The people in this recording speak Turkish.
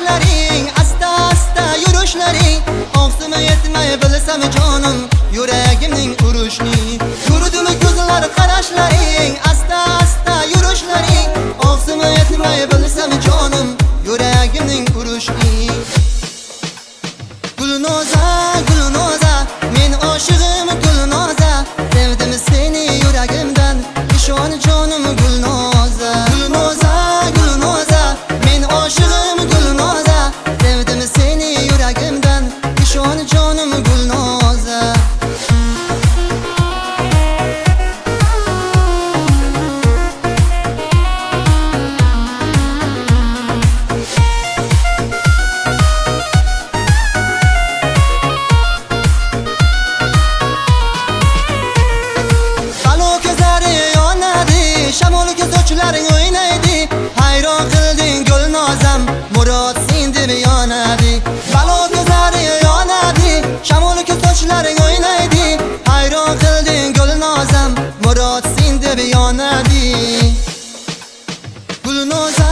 qarashlaring, asta asta yurishlaring og'zima yetmay bilsam jonim yuragimning urushni. Ko'rdimi ko'zlar qarashlaring, asta asta yurishlaring og'zima yetmay bilsam jonim yuragimning urushni. Gulnoza, Gulnoza, men oshig'im Gulnoza, sevdim seni yuragimdan, ishon jonim Gulnoza. Gulnoza, Gulnoza, men oshig'im Gulnoza, sevdim seni yuragimdan, ishon jonim Gulnoza. Shamolga sochlaring o'ynaydi, hayron qilding Gulnozam, Murod sen deb yonadi. Balo ko'zlaring yonadi, shamolga sochlaring o'ynaydi, hayron qilding Gulnozam, Murod sen deb yonadi. Gulnoza